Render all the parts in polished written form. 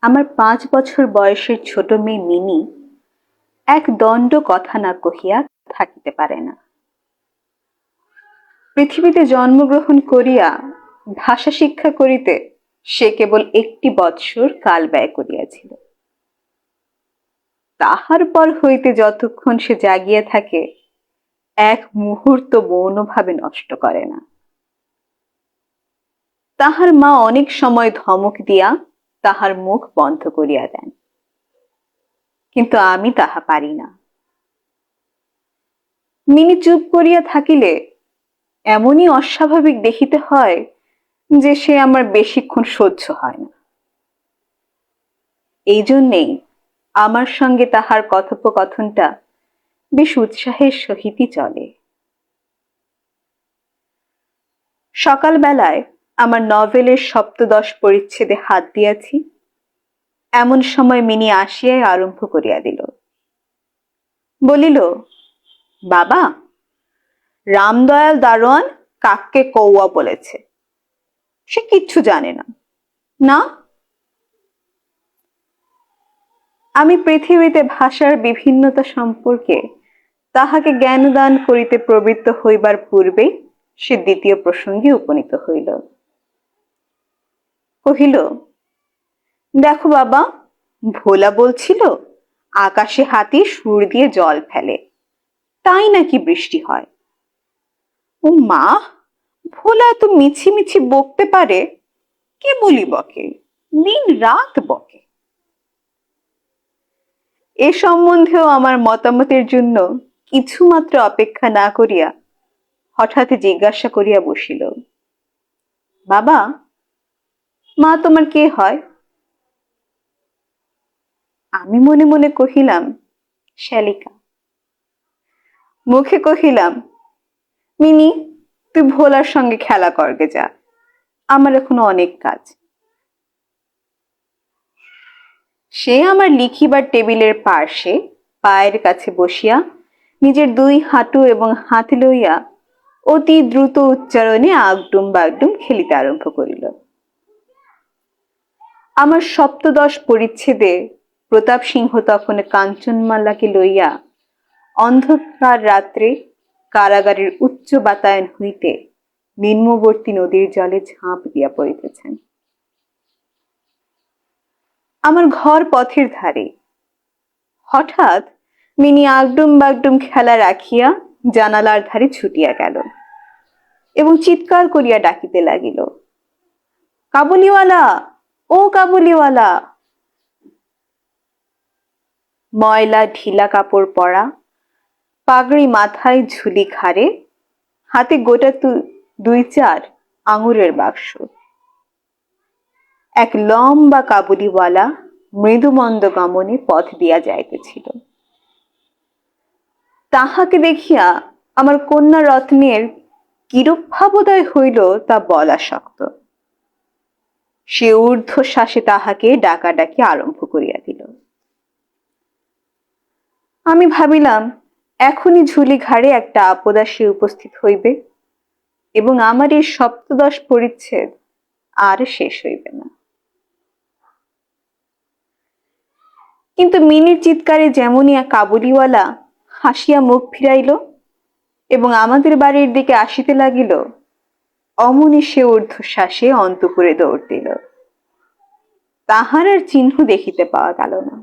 আমার 5 বছর বয়সের ছোট মেয়ে মিনি এক দণ্ড কথা না কহিয়া থাকিতে পারে না। পৃথিবীতে জন্মগ্রহণ করিয়া ভাষা শিক্ষা করিতে সে কেবল 1 বৎসর কাল ব্যয় করিয়াছিল। তাহার পর হইতে যতক্ষণ সে জাগিয়া থাকে, এক মুহূর্ত মৌনভাবে নষ্ট করে না। তাহার মা অনেক সময় ধমক দিয়া তাহার মুখ বন্ধ করিয়া দেন, কিন্তু আমি তাহা পারি না। মিনি চুপ করিয়া থাকিলে এমনই অস্বাভাবিক দেখিতে হয় যে সে আমার বেশিক্ষণ সহ্য হয় না। এই জন্যেই আমার সঙ্গে তাহার কথোপকথনটা বেশ উৎসাহের সহিতই চলে। সকালবেলায় আমার নভেলের 7 পরিচ্ছেদে হাত দিয়াছি, এমন সময় মিনি আসিয়াই আরম্ভ করিয়া দিল। বলিল, বাবা, রামদয়াল দারোয়ান কাককে কৌয়া বলেছে। সে কিচ্ছু জানে না। না, আমি পৃথিবীতে ভাষার বিভিন্নতা সম্পর্কে তাহাকে জ্ঞানদান করিতে প্রবৃত্ত হইবার পূর্বেই সে দ্বিতীয় প্রসঙ্গে উপনীত হইল। কহিল, দেখো বাবা, ভোলা বলছিল আকাশে হাতি সুর দিয়ে জল ফেলে, তাই নাকি বৃষ্টি হয়। ও মা, ভোলা এত মিছি মিছি বকতে পারে? কে বলি বকে, দিন রাত বকে। এ সম্বন্ধেও আমার মতামতের জন্য কিছুমাত্র অপেক্ষা না করিয়া হঠাৎ জিজ্ঞাসা করিয়া বসিল, বাবা, মা তোমার কে হয়? আমি মনে মনে কহিলাম, শ্যালিকা। মুখে কহিলাম, মিনি, তুই ভোলার সঙ্গে খেলা করগে যা, আমার এখনো অনেক কাজ। সে আমার লিখিবার টেবিলের পার্শ্বে পায়ের কাছে বসিয়া নিজের 2 হাঁটু এবং হাত লইয়া অতি দ্রুত উচ্চারণে আগডুম বাগডুম খেলিতে আরম্ভ করিল। আমার 7 পরিচ্ছেদে প্রতাপ সিংহ তখন কাঞ্চনমালাকে লইয়া অন্ধকার রাত্রে কারাগারের উচ্চ বাতায়ন হইতে নিম্নবর্তী নদীর জলে ঝাঁপ দিয়া পড়িতেছেন। আমার ঘর পথের ধারে। হঠাৎ মিনি আগডুম বাগডুম খেলা রাখিয়া জানালার ধারে ছুটিয়া গেল এবং চিৎকার করিয়া ডাকিতে লাগিল, কাবুলিওয়ালা, ও কাবুলিওয়ালা। ময়লা ঢিলা কাপড় পরা, পাগড়ি মাথায়, ঝুলি ঘাড়ে, হাতে গোটা 2-4 আঙুরের বাক্স। এক লম্বা কাবুলিওয়ালা মৃদুমন্দ গমনে পথ দিয়া যাইতেছিল। তাহাকে দেখিয়া আমার কন্যা রত্নের কিরূপ ভাবোদয় হইল তা বলা শক্ত। সে ঊর্ধ্বশ্বাসে তাহাকে ডাকাডাকি আরম্ভ করিয়া দিল। আমি ভাবিলাম, এখনই ঝুলি ঘাড়ে একটা আপদ আসিয়া উপস্থিত হইবে এবং আমার এই 7 পরিচ্ছেদ আর শেষ হইবে না। কিন্তু মিনির চিৎকারে যেমনই এক কাবুলিওয়ালা হাসিয়া মুখ ফিরাইল এবং আমাদের বাড়ির দিকে আসিতে লাগিল, অমনি সে ঊর্ধ্বশ্বাসে অন্তঃপুরে দৌড় দিল। তাহার আর চিহ্ন দেখিতে পাওয়া গেল না।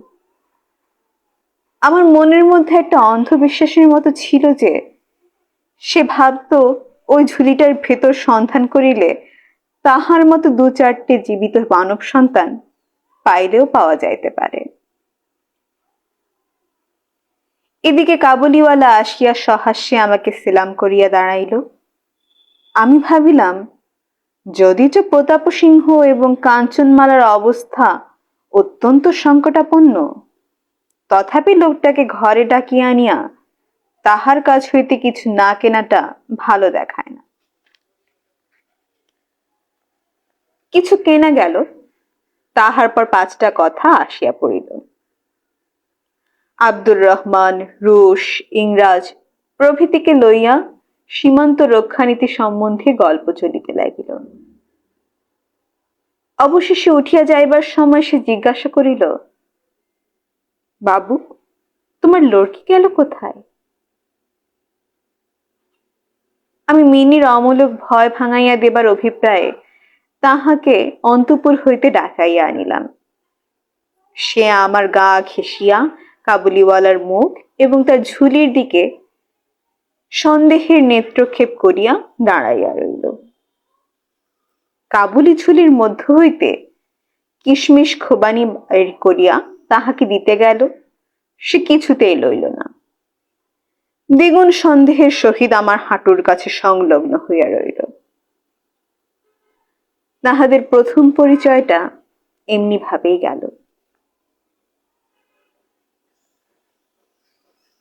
আমার মনের মধ্যে একটা অন্ধবিশ্বাসের মতো ছিল যে সে ভাবত ওই ঝুলিটার ভেতর সন্ধান করিলে তাহার মতো 2-4টে জীবিত মানব সন্তান পাইলেও পাওয়া যাইতে পারে। এদিকে কাবুলিওয়ালা আসিয়া সহাস্যে আমাকে সেলাম করিয়া দাঁড়াইল। আমি ভাবিলাম, যদিচ প্রতাপ সিংহ এবং কাঞ্চনমালার অবস্থা অত্যন্ত সংকটাপন্ন, তথাপি লোকটাকে ঘরে ডাকিয়া আনিয়া তাহার কাছ হইতে কিছু না কেনাটা ভালো দেখায় না। কিছু কেনা গেল, তাহার পর 5টা কথা আসিয়া পড়িল। আব্দুর রহমান, রুশ, ইংরাজ প্রভৃতিকে লইয়া সীমান্ত রক্ষানীতি সম্বন্ধে গল্প চলিতে লাগিল। অবশেষে উঠিয়া যাইবার সময় সে জিজ্ঞাসা করিল, বাবু, তোমার লড়কি গেল কোথায়? আমি মিনির অমূলক ভয় ভাঙাইয়া দেবার অভিপ্রায়ে তাহাকে অন্তঃপুর হইতে ডাকাইয়া আনিলাম। সে আমার গা ঘেঁষিয়া কাবুলিওয়ালার মুখ এবং তার ঝুলির দিকে সন্দেহের নেত্রক্ষেপ করিয়া দাঁড়াইয়া রইল। কাবুলি ঝুলির মধ্য হইতে কিশমিশ খোবানি বের করিয়া তাহাকে দিতে গেল, সে কিছুতেই লইল না। দ্বিগুণ সন্দেহের সহিত আমার হাঁটুর কাছে সংলগ্ন হইয়া রইল। তাহাদের প্রথম পরিচয়টা এমনি ভাবেই গেল।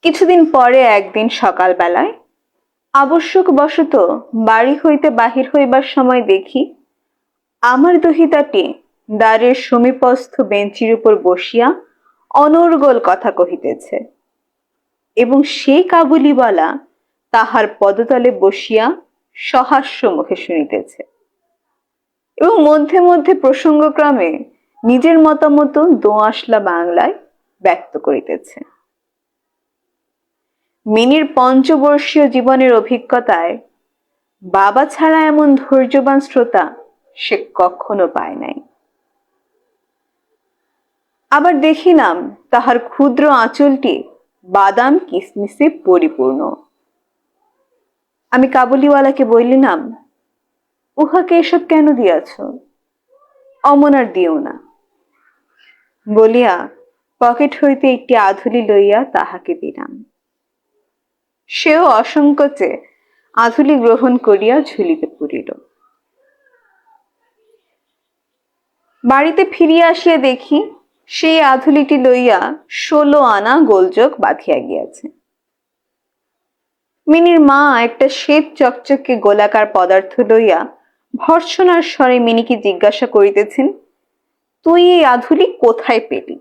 কিছুদিন পরে একদিন সকালবেলায় আবশ্যক বশত বাড়ি হইতে বাহির হইবার সময় দেখি আমার দহিতাটি দ্বারের সমীপস্থ বেঞ্চির উপর বসিয়া অনর্গল কথা কহিতেছে এবং সেই কাবুলিওয়ালা তাহার পদতলে বসিয়া সহাস্য মুখে শুনিতেছে এবং মধ্যে মধ্যে প্রসঙ্গক্রমে নিজের মতামত দোআঁশলা বাংলায় ব্যক্ত করিতেছে। মিনির পঞ্চবর্ষীয় জীবনের অভিজ্ঞতায় বাবা ছাড়া এমন ধৈর্যবান শ্রোতা সে কখনো পায় নাই। আবার দেখিলাম তাহার ক্ষুদ্র আঁচলটি বাদাম কিসমিসে পরিপূর্ণ। আমি কাবুলিওয়ালাকে বলিলাম, উহাকে এসব কেন দিয়াছ? অমন আর দিও না বলিয়া পকেট হইতে একটি আধুলি লইয়া তাহাকে দিলাম। সেও অসংকোচে আধুলি গ্রহণ করিয়া ঝুলিতে পুরিল। বাড়িতে ফিরিয়া আসিয়া দেখি সেই আধুলিটি লইয়া 16 আনা গোলযোগ বাঁধিয়া গিয়াছে। মিনির মা একটা শ্বেত চকচকে গোলাকার পদার্থ লইয়া ভর্ৎসনার স্বরে মিনিকে জিজ্ঞাসা করিতেছেন, তুই এই আধুলি কোথায় পেলি?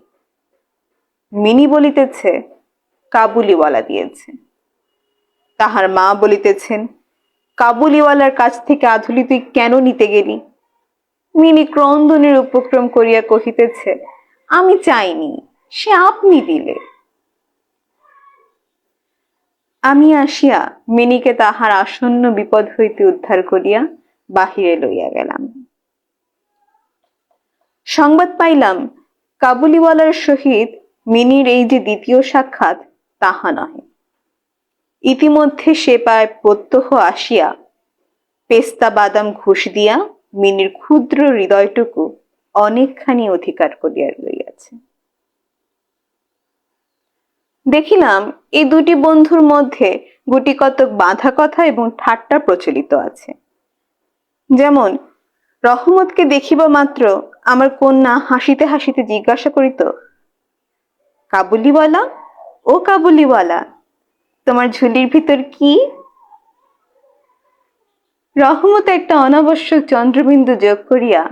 মিনি বলিতেছে, কাবুলিওয়ালা দিয়েছে। তাহার মা বলিতেছেন, কাবুলিওয়ালার কাছ থেকে আধুলি তুই কেন নিতে গেলি? মিনি ক্রন্দনের উপক্রম করিয়া কহিতেছে, আমি চাইনি, সে আপনি দিলে। আমি আসিয়া মিনিকে তাহার আসন্ন বিপদ হইতে উদ্ধার করিয়া বাহিরে লইয়া গেলাম। সংবাদ পাইলাম কাবুলিওয়ালার সহিত মিনির এই যে দ্বিতীয় সাক্ষাৎ তাহা নহে। ইতিমধ্যে সে পায় প্রত্যহ আসিয়া পেস্তা বাদাম ঘুষ দিয়া মিনির ক্ষুদ্র হৃদয়টুকু অনেকখানি অধিকার করিয়া লইয়াছে। দেখিলাম এই দুটি বন্ধুর মধ্যে গুটি কতক বাঁধা কথা এবং ঠাট্টা প্রচলিত আছে। যেমন রহমতকে দেখিবা মাত্র আমার কন্যা হাসিতে হাসিতে জিজ্ঞাসা করিত, কাবুলিওয়ালা, ও কাবুলিওয়ালা, তোমার ঝুলির ভিতর কি? রহমত একটা অনাবশ্যক চন্দ্রবিন্দু যোগ করিয়া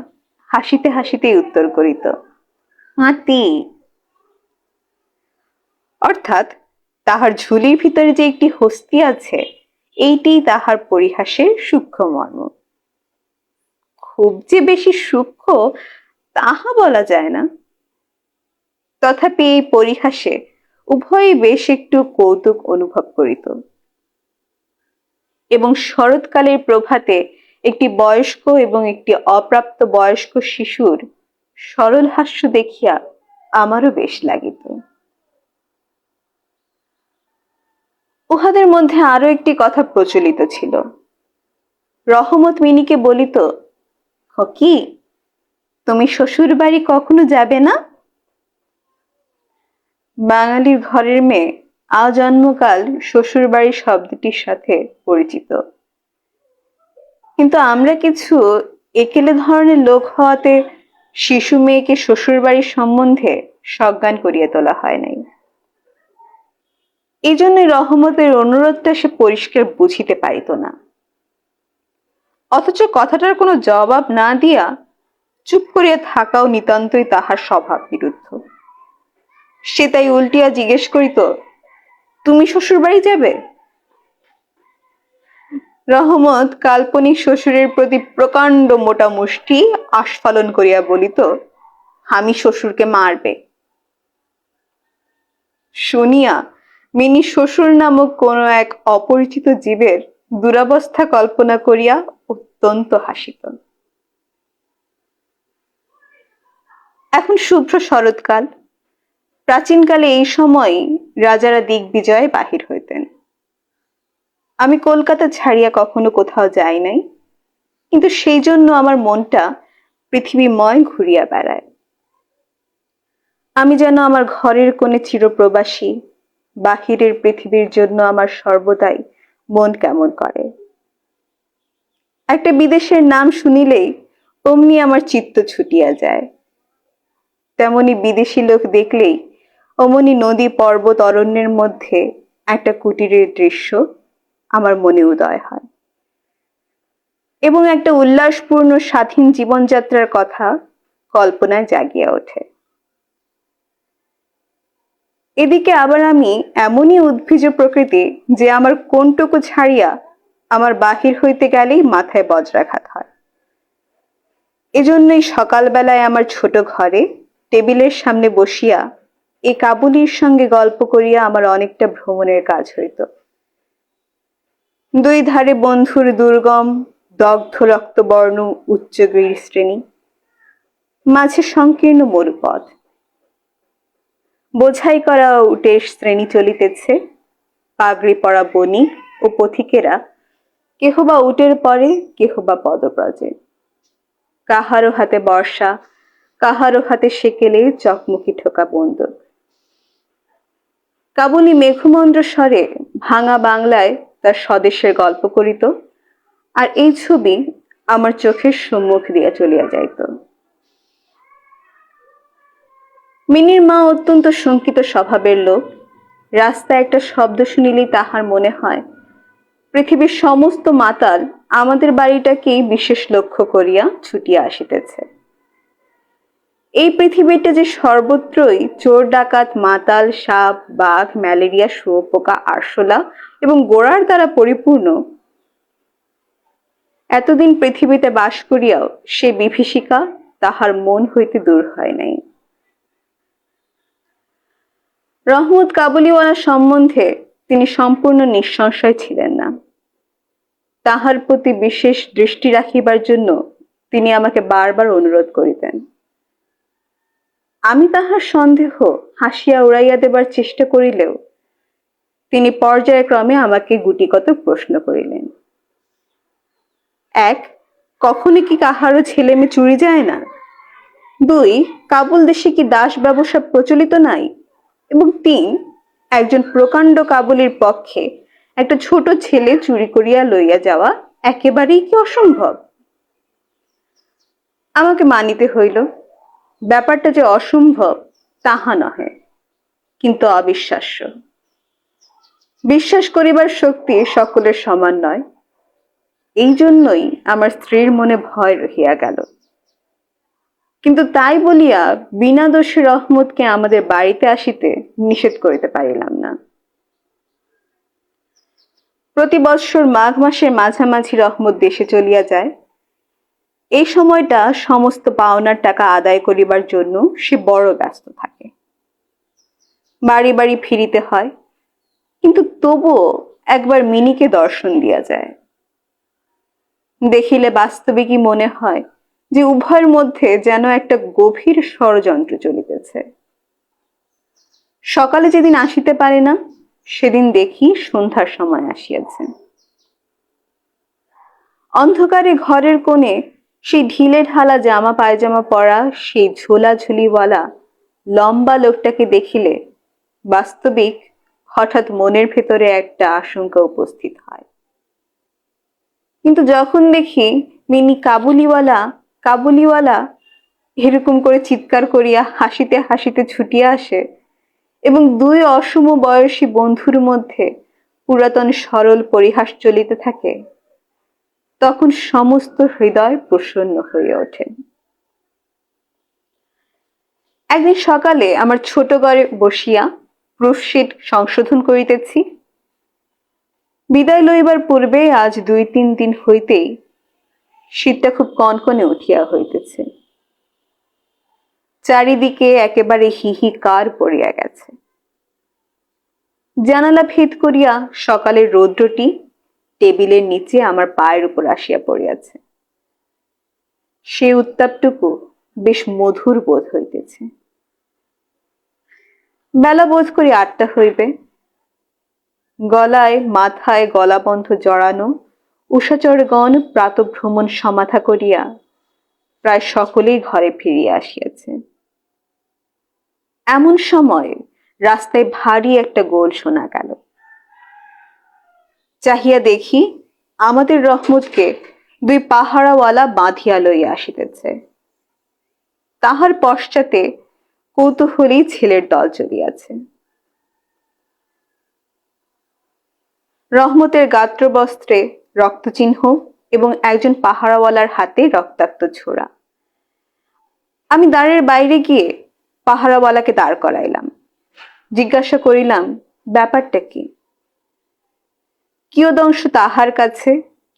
হাসিতে হাসিতে উত্তর করিত, হাতি। অর্থাৎ তাহার ঝুলির ভিতরে যে একটি হস্তি আছে, এইটি তাহার পরিহাসের সূক্ষ্ম মর্ম। খুব যে বেশি সূক্ষ্ম তাহা বলা যায় না, তথাপি এই পরিহাসে উভয়ই বেশ একটু কৌতুক অনুভব করিত এবং শরৎকালের প্রভাতে একটি বয়স্ক এবং একটি অপ্রাপ্ত বয়স্ক শিশুর সরল হাস্য দেখিয়া আমারও বেশ লাগিত। উহাদের মধ্যে আরো একটি কথা প্রচলিত ছিল। রহমত মিনিকে বলিত, কি তুমি শ্বশুর বাড়ি কখনো যাবে না? বাঙালির ঘরের মেয়ে আজন্মকাল শ্বশুর বাড়ি শব্দটির সাথে পরিচিত, কিন্তু আমরা কিছু একেলে ধরনের লোক হওয়াতে শিশু মেয়েকে শ্বশুর বাড়ির সম্বন্ধে সজ্ঞান করিয়া তোলা হয় নাই। এই জন্যই রহমতের অনুরোধটা সে পরিষ্কার বুঝিতে পারিত না, অথচ কথাটার কোনো জবাব না দিয়া চুপ করিয়া থাকাও নিতান্তই তাহার স্বভাব বিরুদ্ধ। সে তাই উল্টিয়া জিজ্ঞেস করিত, তুমি শ্বশুর বাড়ি যাবে? রহমত কাল্পনিক শ্বশুরের প্রতি প্রকাণ্ড মোটা মুষ্টি আস্ফালন করিয়া বলিত, আমি শ্বশুরকে মারবে। শুনিয়া মিনি শ্বশুর নামক কোন এক অপরিচিত জীবের দুরবস্থা কল্পনা করিয়া অত্যন্ত হাসিত। এখন শুভ্র শরৎকাল। প্রাচীনকালে এই সময় রাজারা দিগ্বিজয়ে বাহির হইতেন। আমি কলকাতা ছাড়িয়া কখনো কোথাও যাই নাই, কিন্তু সেই জন্য আমার মনটা পৃথিবীময় ঘুরিয়া বেড়ায়। আমি যেন আমার ঘরের কোণে চিরপ্রবাসী, বাহিরের পৃথিবীর জন্য আমার সর্বদাই মন কেমন করে। একটা বিদেশের নাম শুনিলেই অমনি আমার চিত্ত ছুটিয়া যায়। তেমনি বিদেশি লোক দেখলেই অমনি নদী পর্বত অরণ্যের মধ্যে একটা কুটিরের দৃশ্য আমার মনে উদয় হয় এবং একটা উল্লাসপূর্ণ স্বাধীন জীবনযাত্রার কথা কল্পনায় জাগিয়া ওঠে। এদিকে আবার আমি এমনই উদ্ভিজ প্রকৃতি যে আমার কোনটুকু ছাড়িয়া আমার বাহির হইতে গেলেই মাথায় বজ্রাঘাত হয়। এজন্যই সকালবেলায় আমার ছোট ঘরে টেবিলের সামনে বসিয়া এ কাবুলির সঙ্গে গল্প করিয়া আমার অনেকটা ভ্রমণের কাজ হইত। দুই ধারে বন্ধুর দুর্গম দগ্ধ রক্তবর্ণ উচ্চগিরি শ্রেণী, মাঝে সংকীর্ণ মরুপথ, বোঝাই করা উটের শ্রেণী চলিতেছে, পাগড়ি পরা বণিক ও পথিকেরা কেহ বা উটের পরে কেহ বা পদব্রজে, কাহারো হাতে বর্ষা, কাহারো হাতে সেকেলে চকমুকি ঠোকা বন্দুক। কাবুলি মেঘমন্দ্র স্বরে ভাঙা বাংলায় তার স্বদেশের গল্প করিত, আর এই ছবি আমার চোখের সম্মুখ দিয়া চলিয়া যাইত। মিনির মা অত্যন্ত শঙ্কিত স্বভাবের লোক। রাস্তায় একটা শব্দ শুনিলেই তাহার মনে হয় পৃথিবীর সমস্ত মাতাল আমাদের বাড়িটাকেই বিশেষ লক্ষ্য করিয়া ছুটিয়া আসিতেছে। এই পৃথিবীটা যে সর্বত্রই চোর ডাকাত মাতাল সাপ বাঘ ম্যালেরিয়া শুয়োপোকা আরশোলা এবং গোড়ার দ্বারা পরিপূর্ণ, এতদিন পৃথিবীতে বাস করিয়াও সে বিভীষিকা তাহার মন হইতে দূর হয় নাই। রহমত কাবুলিওয়ালা সম্বন্ধে তিনি সম্পূর্ণ নিঃসংশয় ছিলেন না। তাহার প্রতি বিশেষ দৃষ্টি রাখিবার জন্য তিনি আমাকে বারবার অনুরোধ করিতেন। আমি তাহার সন্দেহ হাসিয়া উড়াইয়া দেবার চেষ্টা করিলেও তিনি পর্যায়ক্রমে আমাকে গুটিকত প্রশ্ন করিলেন। এক, কখনো কি কাহারও ছেলে মেয়ে চুরি যায় না? দুই, কাবুল দেশে কি দাস ব্যবসা প্রচলিত নাই? এবং তিন, একজন প্রকাণ্ড কাবুলির পক্ষে একটা ছোট ছেলে চুরি করিয়া লইয়া যাওয়া একেবারেই কি অসম্ভব? আমাকে মানিতে হইল ব্যাপারটা যে অসম্ভব তাহা নহে, কিন্তু অবিশ্বাস্য। বিশ্বাস করিবার শক্তি সকলের সমান নয়। এই জন্যই আমার স্ত্রীর মনে ভয় রহিয়া গেল। কিন্তু তাই বলিয়া বিনা দোষে রহমতকে আমাদের বাড়িতে আসিতে নিষেধ করিতে পারিলাম না। প্রতি বৎসর মাঘ মাসের মাঝামাঝি রহমত দেশে চলিয়া যায়। এই সময়টা সমস্ত পাওনার টাকা আদায় করিবার জন্য সে বড় ব্যস্ত থাকে। বাড়ি বাড়ি ফিরিতে হয়, কিন্তু তবুও একবার মিনিকে দর্শন দিয়া যায়। দেখিলে বাস্তবিকই মনে হয় যে উভয়ের মধ্যে যেন একটা গভীর ষড়যন্ত্র চলিতেছে। সকালে যেদিন আসিতে পারে না, সেদিন দেখি সন্ধ্যার সময় আসিয়াছে। অন্ধকারে ঘরের কোণে সেই ঢিলে ঢালা জামা পায়জামা পরা সেই ঝোলাঝুলিওয়ালা লম্বা লোকটাকে দেখিলে বাস্তবিক হঠাৎ মনের ভেতরে একটা আশঙ্কা উপস্থিত হয়। কিন্তু যখন দেখি মিনি কাবুলিওয়ালা কাবুলিওয়ালা এরকম করে চিৎকার করিয়া হাসিতে হাসিতে ছুটিয়া আসে এবং দুই অসম বয়সী বন্ধুর মধ্যে পুরাতন সরল পরিহাস চলিতে থাকে, তখন সমস্ত হৃদয় প্রসন্ন হয়ে ওঠে। একদিন সকালে আমার ছোট ঘরে বসিয়া প্রুফশিট সংশোধন করিতেছি। বিদায় লইবার পূর্বে আজ 2-3 দিন হইতেই শীতটা খুব কনকনে উঠিয়া হইতেছে। চারিদিকে একেবারে হিহিকার পড়িয়া গেছে। জানালা ভেদ করিয়া সকালের রৌদ্রটি টেবিলের নিচে আমার পায়ের উপর আসিয়া পড়িয়াছে। সে উত্তাপটুকু বেশ মধুর বোধ হইতেছে। বেলা বোধ করি 8টা হইবে। গলায় মাথায় গলাবন্ধ জড়ানো উষাচরগণ প্রাতঃভ্রমণ সমাধা করিয়া প্রায় সকলেই ঘরে ফিরিয়া আসিয়াছে। এমন সময় রাস্তায় ভারী একটা গোল শোনা গেল। চাহিয়া দেখি আমাদের রহমতকে 2 পাহারাওয়ালা বাঁধিয়া লইয়া আসিতেছে। তাহার পশ্চাতে কৌতূহলী ছেলের দল চলিয়াছে। রহমতের গাত্রবস্ত্রে রক্তচিহ্ন এবং একজন পাহারাওয়ালার হাতে রক্তাক্ত ছোড়া। আমি দ্বারের বাইরে গিয়ে পাহারাওয়ালাকে দাঁড় করাইলাম। জিজ্ঞাসা করিলাম, ব্যাপারটা কি? কিয়দংশ তাহার কাছে,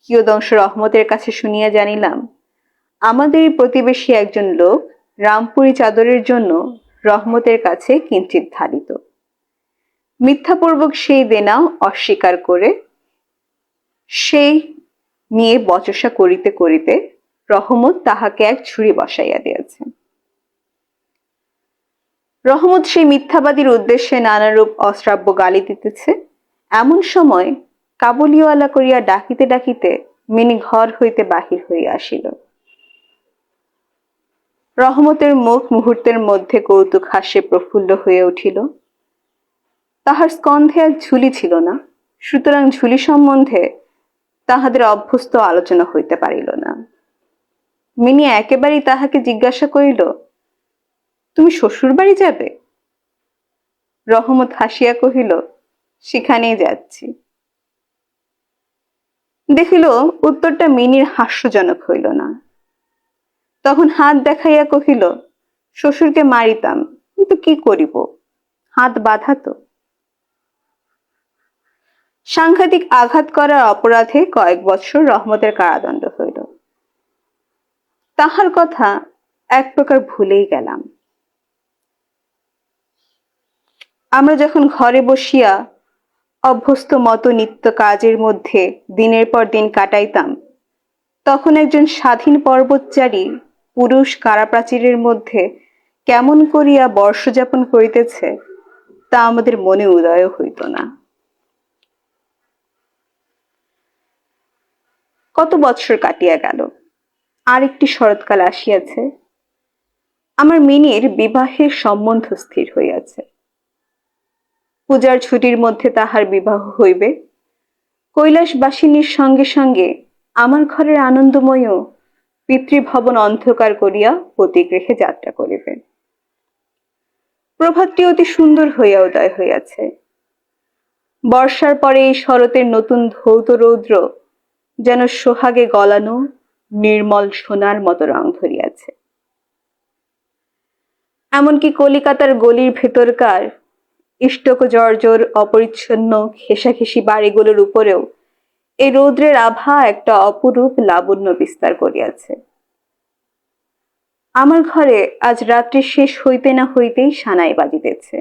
কিয়দংশ রহমতের কাছে শুনিয়া জানিলাম, আমাদের প্রতিবেশী একজন লোক রামপুরি চাদরের জন্য রহমতের কাছে কিঞ্চিৎ ধারিত। মিথ্যাপূর্বক সেই দেনা অস্বীকার করে সেই নিয়ে বচসা করিতে করিতে রহমত তাহাকে এক ছুরি বসাইয়া দিয়েছে। রহমত সেই মিথ্যাবাদীর উদ্দেশ্যে নানারূপ অশ্রাব্য গালি দিতেছে। এমন সময় কাবুলিওয়ালা করিয়া ডাকিতে ডাকিতে মিনি ঘর হইতে বাহির হইয়া আসিল। রহমতের মুখ মুহূর্তের মধ্যে কৌতুক হাস্যে প্রফুল্ল হয়ে উঠিল। তাহার স্কন্ধে এক ঝুলি ছিল না, সুতরাং ঝুলি সম্বন্ধে তাহাদের অভ্যস্ত আলোচনা হইতে পারিল না। মিনি একেবারেই তাহাকে জিজ্ঞাসা করিল, তুমি শ্বশুর বাড়ি যাবে? রহমত হাসিয়া কহিল, সেখানেই যাচ্ছি। দেখিল উত্তরটা মিনির হাস্যজনক হইল না। তখন হাত দেখাইয়া কহিল, শ্বশুরকে মারিতাম, কিন্তু কি করিব, হাত বাঁধা তো। সাংঘাতিক আঘাত করার অপরাধে কয়েক বৎসর রহমতের কারাদণ্ড হইল। তাহার কথা এক প্রকার ভুলেই গেলাম। আমরা যখন ঘরে বসিয়া অভ্যস্ত মতো নিত্য কাজের মধ্যে দিনের পর দিন কাটাইতাম, তখন একজন স্বাধীন পর্বতচারী পুরুষ কারাপ্রাচীরের মধ্যে কেমন করিয়া বর্ষযাপন করিতেছে তা আমাদের মনে উদয় হইত না। কত বৎসর কাটিয়া গেল, আর একটি শরৎকাল আসিয়াছে। আমার মিনির বিবাহের সম্বন্ধ স্থির হইয়াছে। পূজার ছুটির মধ্যে তাহার বিবাহ হইবে। কৈলাসবাসিনীর সঙ্গে সঙ্গে আমার ঘরের আনন্দময়ও পিতৃভবন অন্ধকার করিয়া পতিগৃহে যাত্রা করিবে। প্রভাতটি অতি সুন্দর হইয়া উদয় হইয়াছে। বর্ষার পরে এই শরতের নতুন ধৌত রৌদ্র যেন সোহাগে গলানো নির্মল সোনার মতো রং ধরিয়াছে। এমনকি কলিকাতার গলির ভেতরকার ইষ্টক জর্জর অপরিচ্ছন্ন ঘেঁষাঘেঁষি বাড়িগুলোর উপরেও এই রৌদ্রের আভা একটা অপরূপ লাবণ্য বিস্তার করিয়াছে। আমার ঘরে আজ রাত্রি শেষ হইতে না হইতেই সানাই বাজিতেছে।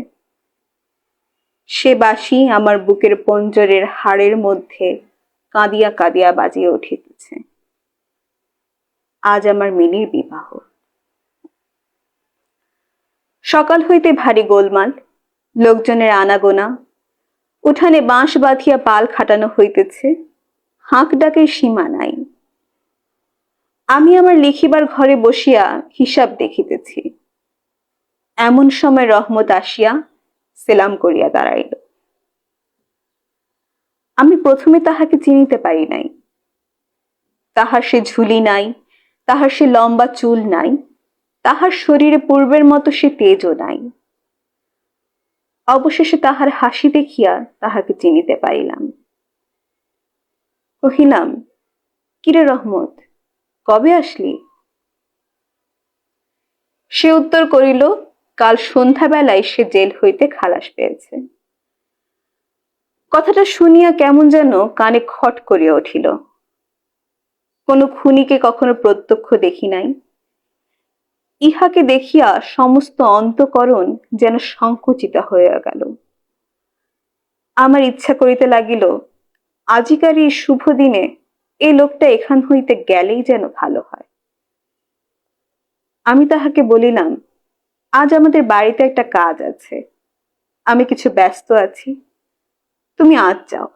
সে বাঁশি আমার বুকের পঞ্জরের হাড়ের মধ্যে কাঁদিয়া কাঁদিয়া বাজিয়া উঠিতেছে। আজ আমার মিনির বিবাহ। সকাল হইতে ভারী গোলমাল, লোকজনের আনাগোনা, উঠানে বাঁশ বাঁধিয়া পাল খাটানো হইতেছে, হাঁক ডাকের সীমা নাই। আমি আমার লিখিবার ঘরে বসিয়া হিসাব দেখিতেছি। এমন সময় রহমত আসিয়া সেলাম করিয়া দাঁড়াইল। আমি প্রথমে তাহাকে চিনিতে পারি নাই। তাহার সে ঝুলি নাই, তাহার সে লম্বা চুল নাই, তাহার শরীরে পূর্বের মতো সে তেজও নাই। অবশেষে তাহার হাসি দেখিয়া তাহাকে চিনিতে পারিলাম। কহিলাম, কিরে রহমত, কবে আসলি? সে উত্তর করিল, কাল সন্ধ্যাবেলায় সে জেল হইতে খালাস পেয়েছে। কথাটা শুনিয়া কেমন যেন কানে খট করিয়া উঠিল। কোনো খুনিকে কখনো প্রত্যক্ষ দেখি নাই, ইহাকে দেখিয়া সমস্ত অন্তঃকরণ যেন সংকুচিত হইয়া গেল। আমার ইচ্ছা করিতে লাগিল, আজিকার এই শুভ দিনে এই লোকটা এখান হইতে গেলেই যেন ভালো হয়। আমি তাহাকে বলিলাম, আজ আমাদের বাড়িতে একটা কাজ আছে, আমি কিছু ব্যস্ত আছি, তুমি আজ যাও।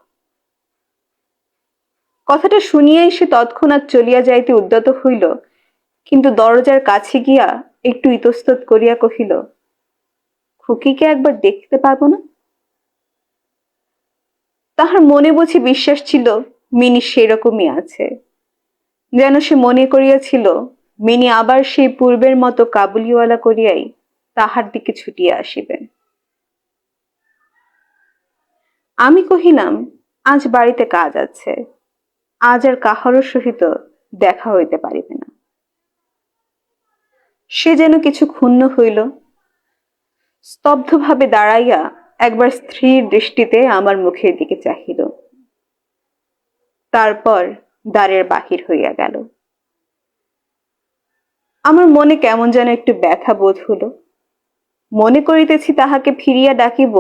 কথাটা শুনিয়াই সে তৎক্ষণাৎ চলিয়া যাইতে উদ্যত হইল, কিন্তু দরজার কাছে গিয়া একটু ইতস্তত করিয়া কহিল, খুকিকে একবার দেখতে পাবো না? তাহার মনে বুঝি বিশ্বাস ছিল মিনি সেরকমই আছে, যেন সে মনে করিয়াছিল মিনি আবার সেই পূর্বের মতো কাবুলিওয়ালা করিয়াই তাহার দিকে ছুটিয়া আসিবে। আমি কহিলাম, আজ বাড়িতে কাজ আছে, আজ আর কাহারও সহিত দেখা হইতে পারিবে না। সে যেন কিছু ক্ষুণ্ণ হইল, স্তব্ধভাবে দাঁড়াইয়া একবার স্থির দৃষ্টিতে আমার মুখের দিকে চাহিল, তারপর দ্বারের বাহির হইয়া গেল। আমার মনে কেমন যেন একটু ব্যথা বোধ হলো। মনে করিতেছি তাহাকে ফিরিয়া ডাকিব,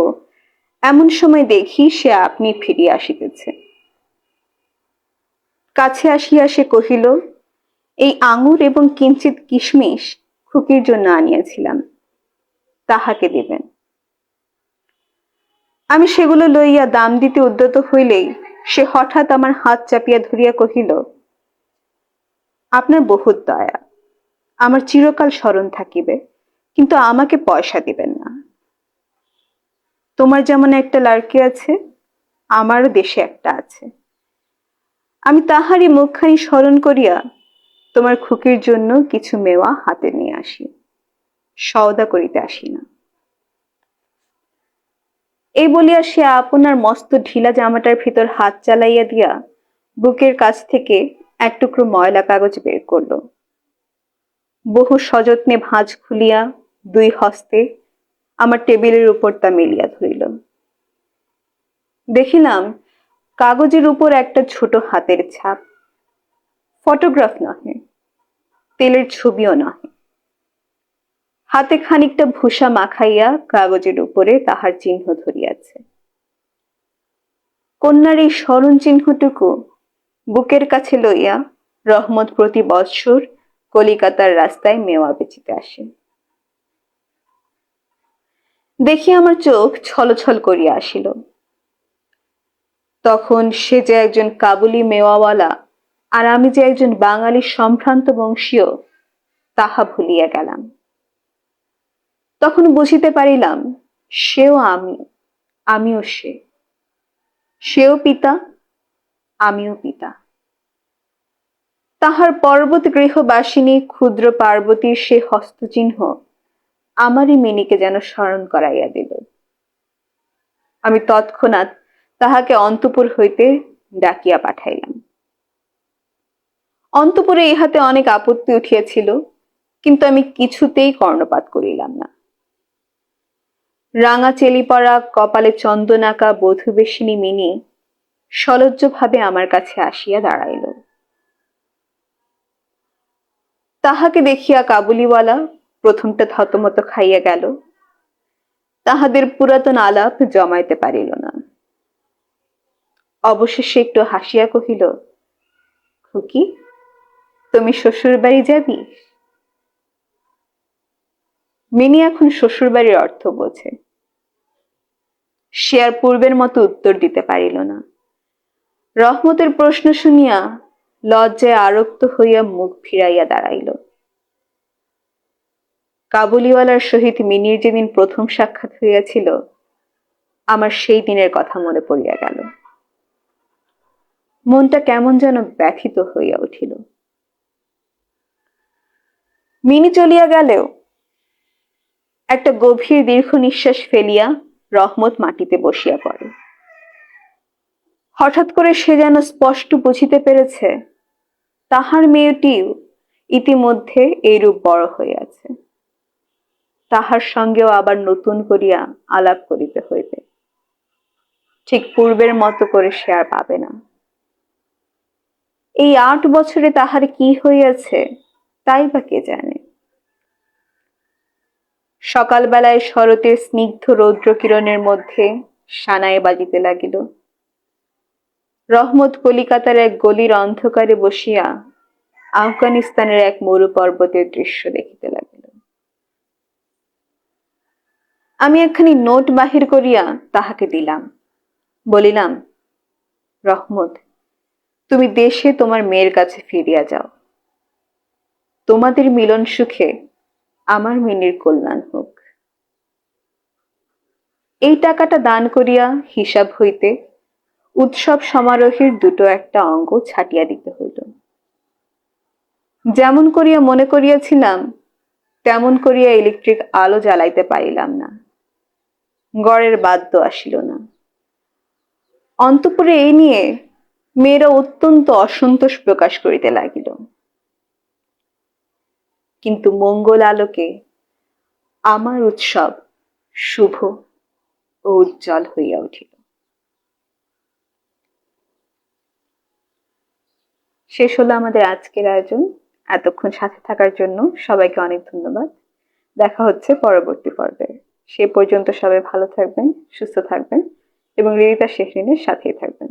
এমন সময় দেখি সে আপনি ফিরিয়া আসিতেছে। কাছে আসিয়া সে কহিল, এই আঙুর এবং কিঞ্চিত কিশমিশ খুকির জন্য আনিয়াছিলাম, তাহাকে দিবেন। আমি সেগুলো লইয়া দাম দিতে উদ্যত হইলেই সে হঠাৎ আমার হাত চাপিয়া ধরিয়া কহিল, আপনার বহুত দয়া, আমার চিরকাল স্মরণ থাকিবে, কিন্তু আমাকে পয়সা দিবেন না। তোমার যেমন একটা লাড়কি আছে, আমারও দেশে একটা আছে, আমি তাহারই মুখখানি স্মরণ করিয়া তোমার খুকির জন্য কিছু মেওয়া হাতে নিয়ে আসি, সওদা করিতে আসি না। এই বলিয়া সে আপনার মস্ত ঢিলা জামাটার ভিতর হাত চালাইয়া দিয়া বুকের কাছ থেকে এক টুকরো ময়লা কাগজ বের করল। বহু সযত্নে ভাঁজ খুলিয়া দুই হস্তে আমার টেবিলের উপর তা মেলিয়া ধরিল। দেখিলাম কাগজের উপর একটা ছোট হাতের ছাপ, ফটোগ্রাফ নহে, তেলের ছবিও নহে। হাতে খানিকটা ভূষা মাখাইয়া কাগজের উপরে তাহার চিহ্ন ধরিয়াছে। কন্যার এই স্মরণ চিহ্নটুকু বুকের কাছে লইয়া রহমত প্রতি বৎসর কলিকাতার রাস্তায় মেওয়া বেচিতে আসে। দেখি আমার চোখ ছলছল করিয়া আসিল। তখন সে যে একজন কাবুলি মেওয়াওয়ালা আর আমি যে একজন বাঙালি সম্ভ্রান্ত বংশীয়, তাহা ভুলিয়া গেলাম। তখন বুঝিতে পারিলাম সেও আমি, আমিও সে। সেও পিতা, আমিও পিতা। তাহার পর্বত গৃহবাসিনী ক্ষুদ্র পার্বতীর সে হস্তচিহ্ন আমারই মিনিকে যেন স্মরণ করাইয়া দিল। আমি তৎক্ষণাৎ তাহাকে অন্তঃপুর হইতে ডাকিয়া পাঠাইলাম। অন্তঃপুরে ইহাতে অনেক আপত্তি উঠিয়াছিল, কিন্তু আমি কিছুতেই কর্ণপাত করিলাম না। রাঙা চেলি পড়া কপালে চন্দনাকা বধূবেশিনী মিনি সলজ্জভাবে আমার কাছে আসিয়া দাঁড়াইল। তাহাকে দেখিয়া কাবুলিওয়ালা প্রথমটা থতমত খাইয়া গেল, তাহাদের পুরাতন আলাপ জমাইতে পারিল না। অবশেষে একটু হাসিয়া কহিল, খুকি, তুমি শ্বশুর বাড়ি যাবি? মিনি এখন শ্বশুর বাড়ির অর্থ বোঝে। সে আর পূর্বের মতো উত্তর দিতে পারিল না। রহমতের প্রশ্ন শুনিয়া লজ্জায় আরক্ত হইয়া মুখ ফিরাইয়া দাঁড়াইল। কাবুলিওয়ালার সহিত মিনির যেদিন প্রথম সাক্ষাৎ হইয়াছিল, আমার সেই দিনের কথা মনে পড়িয়া গেল। মনটা কেমন যেন ব্যথিত হইয়া উঠিল। মিনি চলিয়া গেলেও একটা গভীর দীর্ঘ নিঃশ্বাস ফেলিয়া রহমত মাটিতে বসিয়া পড়ে। হঠাৎ করে সে যেন স্পষ্ট বুঝিতে পেরেছে তাহার মেয়েটিও ইতিমধ্যে এইরূপ বড় হইয়াছে, তাহার সঙ্গেও আবার নতুন করিয়া আলাপ করিতে হইবে। ঠিক পূর্বের মতো করে সে আর পাবে না। এই 8 বছরে তাহার কি হইয়াছে তাই বা কে জানে। সকালবেলায় শরতের স্নিগ্ধ রৌদ্র কিরণের মধ্যে সানাই বাজিতে লাগিল। রহমত কলিকাতার এক গলির অন্ধকারে বসিয়া আফগানিস্তানের এক মরু পর্বতের দৃশ্য দেখিতে লাগিল। আমি একখানি নোট বাহির করিয়া তাহাকে দিলাম, বলিলাম, রহমত, তুমি দেশে তোমার মেয়ের কাছে ফিরিয়া যাও। তোমাদের মিলন সুখে আমার মিনির কল্যাণ হোক। এই টাকাটা দান করিয়া হিসাব হইতে উৎসব সমারোহের দুটো একটা অঙ্গ ছাটিয়া দিতে হইল। যেমন করিয়া মনে করিয়াছিলাম তেমন করিয়া ইলেকট্রিক আলো জ্বালাইতে পারিলাম না। গড়ের বাদ্য আসিল না। অন্তঃপুরে এই নিয়ে মেয়েরা অত্যন্ত অসন্তোষ প্রকাশ করিতে লাগিল। কিন্তু মঙ্গল আলোকে আমার উৎসব শুভ ও উজ্জ্বল হইয়া উঠিল। শেষ হলো আমাদের আজকের আয়োজন। এতক্ষণ সাথে থাকার জন্য সবাইকে অনেক ধন্যবাদ। দেখা হচ্ছে পরবর্তী পর্বে। সে পর্যন্ত সবাই ভালো থাকবেন, সুস্থ থাকবেন এবং রিদিতা শেহরিনের সাথেই থাকবেন।